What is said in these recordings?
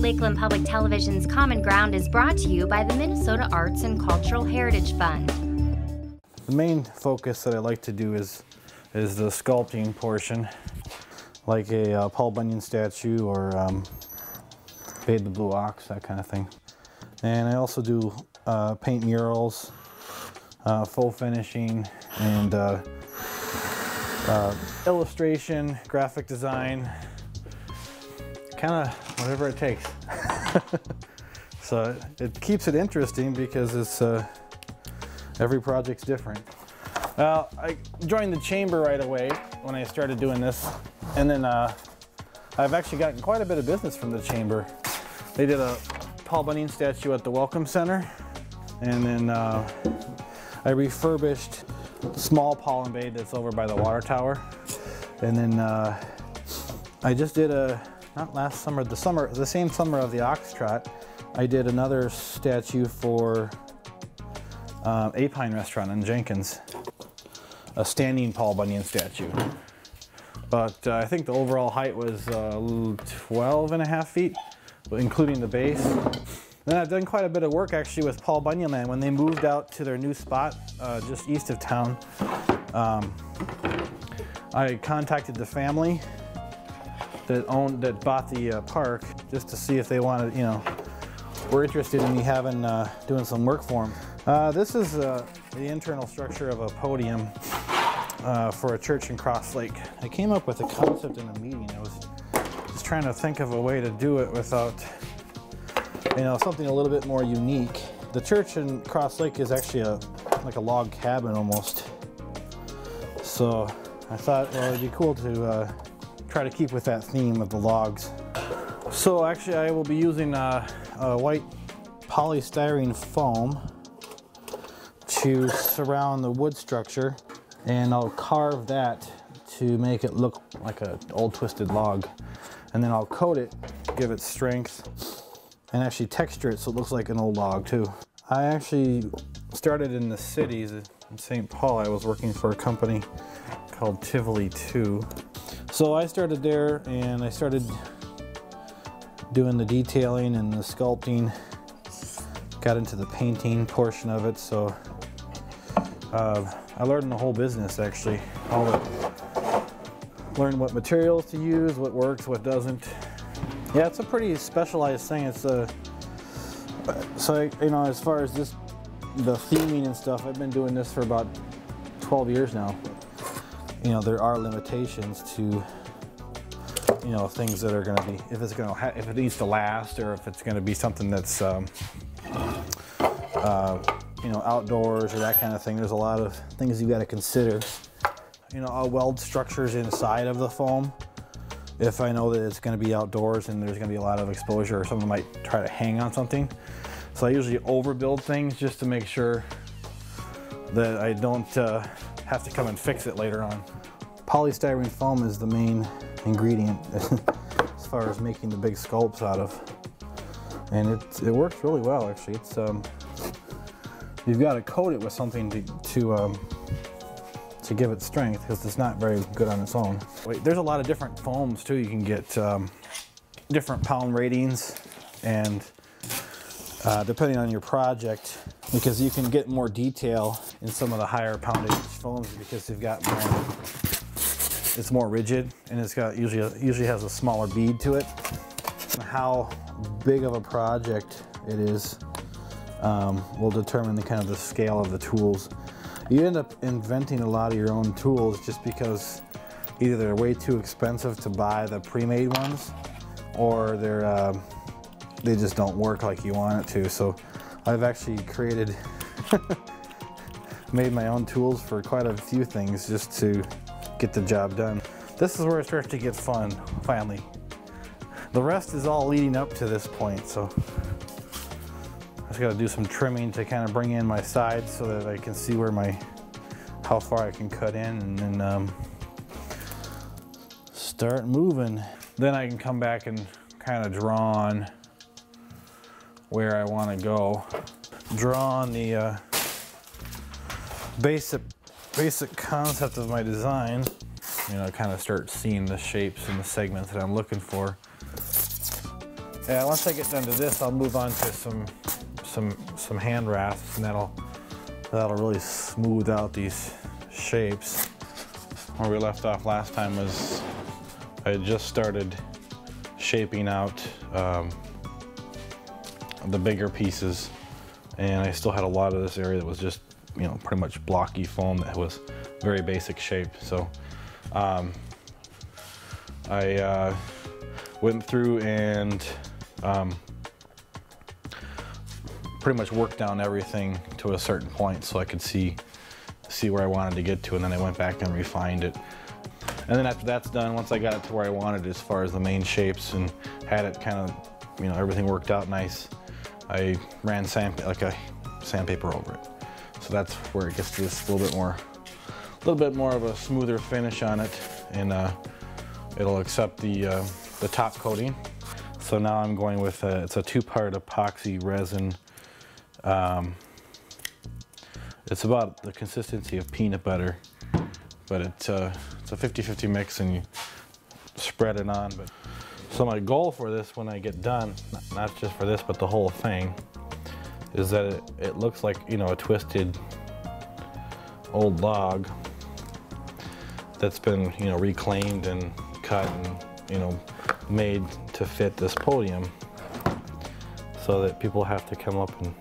Lakeland Public Television's Common Ground is brought to you by the Minnesota Arts and Cultural Heritage Fund. The main focus that I like to do is the sculpting portion, like a Paul Bunyan statue or Babe the Blue Ox, that kind of thing. And I also do paint murals, full finishing, and illustration, graphic design, kind of whatever it takes. So it keeps it interesting because it's every project's different. I joined the chamber right away when I started doing this, and then I've actually gotten quite a bit of business from the chamber. They did a Paul Bunyan statue at the Welcome Center, and then I refurbished small Paul and Babe that's over by the water tower, and then I just did not last summer, the same summer of the Ox Trot, I did another statue for Apine Restaurant in Jenkins, a standing Paul Bunyan statue. But I think the overall height was 12.5 feet, including the base. Then I've done quite a bit of work actually with Paul Bunyan Land. When they moved out to their new spot just east of town, I contacted the family that bought the park just to see if they wanted, were interested in me doing some work for them. This is the internal structure of a podium for a church in Cross Lake. I came up with a concept in a meeting. I was just trying to think of a way to do it without, something a little bit more unique. The church in Cross Lake is actually like a log cabin almost. So I thought, well, it'd be cool to try to keep with that theme of the logs. So actually I will be using a white polystyrene foam to surround the wood structure, and I'll carve that to make it look like an old twisted log, and then I'll coat it, give it strength, and actually texture it so it looks like an old log too. I actually started in the cities in St. Paul. I was working for a company called Tivoli 2. So I started there and I started doing the detailing and the sculpting, got into the painting portion of it. So I learned the whole business actually, learned what materials to use, what works, what doesn't. Yeah, it's a pretty specialized thing. It's as far as the theming and stuff, I've been doing this for about 12 years now. There are limitations to, things that are going to be, if it needs to last, or if it's going to be something that's, outdoors or that kind of thing. There's a lot of things you've got to consider. I'll weld structures inside of the foam if I know that it's going to be outdoors and there's going to be a lot of exposure, or someone might try to hang on something. So I usually overbuild things just to make sure that I don't have to come and fix it later on. Polystyrene foam is the main ingredient as far as making the big sculpts out of, and it works really well actually. It's you've got to coat it with something to give it strength, because it's not very good on its own. There's a lot of different foams too. You can get different pound ratings, and depending on your project, because you can get more detail in some of the higher poundage foams because they've got more, it's more rigid, and it's got usually has a smaller bead to it. How big of a project it is will determine the scale of the tools. You end up inventing a lot of your own tools just because either they're way too expensive to buy the pre-made ones, or they just don't work like you want it to. So I've actually made my own tools for quite a few things just to get the job done. This is where it starts to get fun, finally. The rest is all leading up to this point, so I just got to do some trimming to kind of bring in my sides so that I can see how far I can cut in, and then start moving. Then I can come back and kind of draw on where I want to go. Draw on the basic concept of my design. Kind of start seeing the shapes and the segments that I'm looking for. Yeah, once I get done to this, I'll move on to some hand rasps, and that'll really smooth out these shapes. Where we left off last time was I had just started shaping out the bigger pieces, and I still had a lot of this area that was just, you know, pretty much blocky foam that was very basic shape. So I went through and pretty much worked down everything to a certain point so I could see where I wanted to get to, and then I went back and refined it. And then after that's done, once I got it to where I wanted as far as the main shapes and had it kind of, you know, everything worked out nice, I ran sandpaper over it. So that's where it gets to this little bit more of a smoother finish on it, and it'll accept the top coating. So now I'm going with it's a 2-part epoxy resin. It's about the consistency of peanut butter, but it's a 50-50 mix, and you spread it on. So my goal for this, when I get done, not just for this but the whole thing, is that it looks like, you know, a twisted old log that's been, you know, reclaimed and cut and, you know, made to fit this podium, so that people have to come up and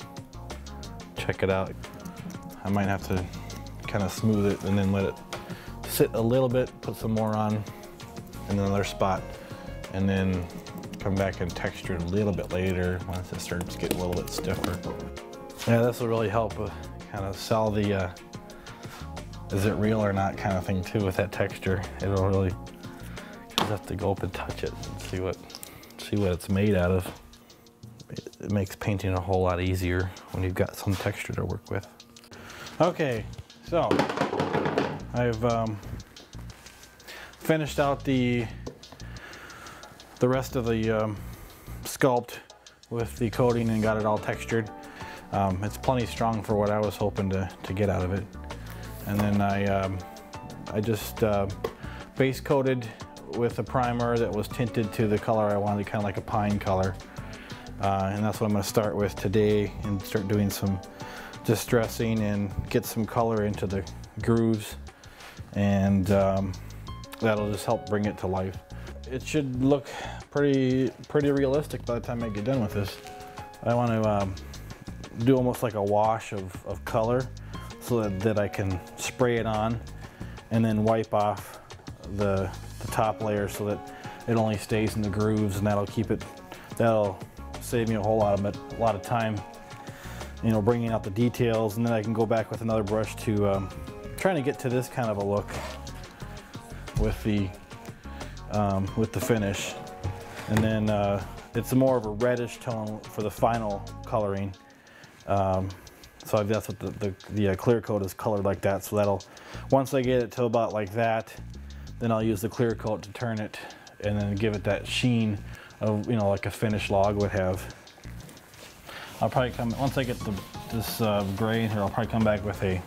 check it out. I might have to kind of smooth it and then let it sit a little bit, put some more on in another spot, and then come back and texture it a little bit later once it starts to get a little bit stiffer. Yeah, this will really help kind of sell the is it real or not kind of thing too with that texture. It'll really, you have to go up and touch it and see what it's made out of. It makes painting a whole lot easier when you've got some texture to work with. Okay, so I've finished out the rest of the sculpt with the coating and got it all textured. It's plenty strong for what I was hoping to get out of it. And then I just base coated with a primer that was tinted to the color I wanted, kind of like a pine color. And that's what I'm going to start with today, and start doing some distressing and get some color into the grooves, and that'll just help bring it to life. It should look pretty realistic by the time I get done with this. I want to do almost like a wash of color, so that I can spray it on and then wipe off the top layer so that it only stays in the grooves, and that'll save me a whole lot of time, you know, bringing out the details. And then I can go back with another brush to trying to get to this kind of a look with the finish. And then it's more of a reddish tone for the final coloring. So that's what the clear coat is colored like that. So that'll, once I get it to about like that, then I'll use the clear coat to turn it and then give it that sheen of, you know, like a finished log would have. I'll probably once I get this gray in here, I'll probably come back with a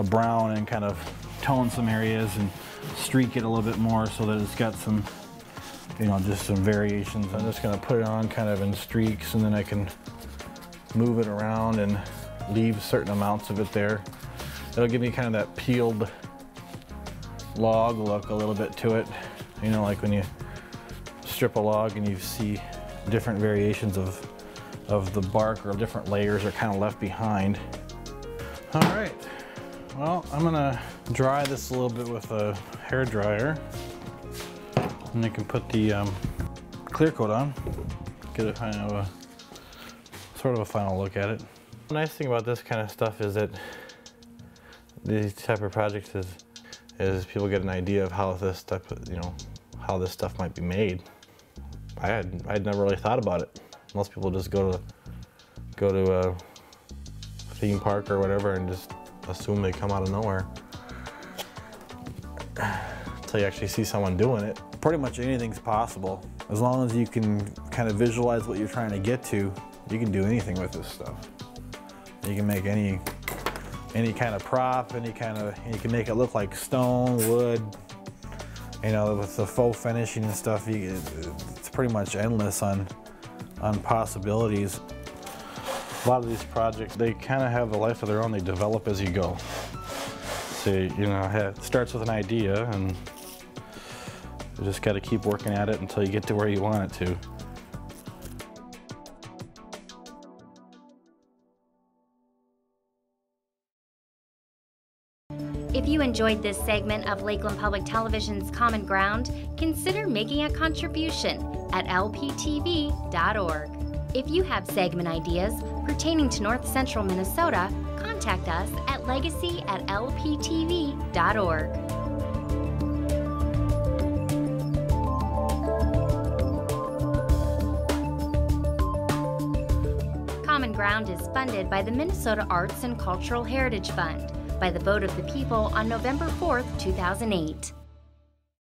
brown and kind of tone some areas and streak it a little bit more so that it's got some, you know, just some variations. I'm just going to put it on kind of in streaks, and then I can move it around and leave certain amounts of it there. It'll give me kind of that peeled log look a little bit to it. You know, like when you strip a log and you see different variations of the bark, or different layers are kind of left behind. All right, well, I'm gonna dry this a little bit with a hair dryer, and I can put the clear coat on, get a kind of a sort of a final look at it. The nice thing about this kind of stuff is that these type of projects is people get an idea of how this stuff, you know, how this stuff might be made. I'd never really thought about it. Most people just go to a theme park or whatever and just assume they come out of nowhere until you actually see someone doing it. Pretty much anything's possible. As long as you can kind of visualize what you're trying to get to, you can do anything with this stuff. You can make any kind of prop, you can make it look like stone, wood, you know, with the faux finishing and stuff. It's pretty much endless on on possibilities. A lot of these projects, they kind of have a life of their own. They develop as you go. So, you know, it starts with an idea, and you just got to keep working at it until you get to where you want it to. If you enjoyed this segment of Lakeland Public Television's Common Ground, consider making a contribution at lptv.org. If you have segment ideas pertaining to North Central Minnesota, contact us at legacy@lptv.org. Common Ground is funded by the Minnesota Arts and Cultural Heritage Fund by the vote of the people on November 4th, 2008.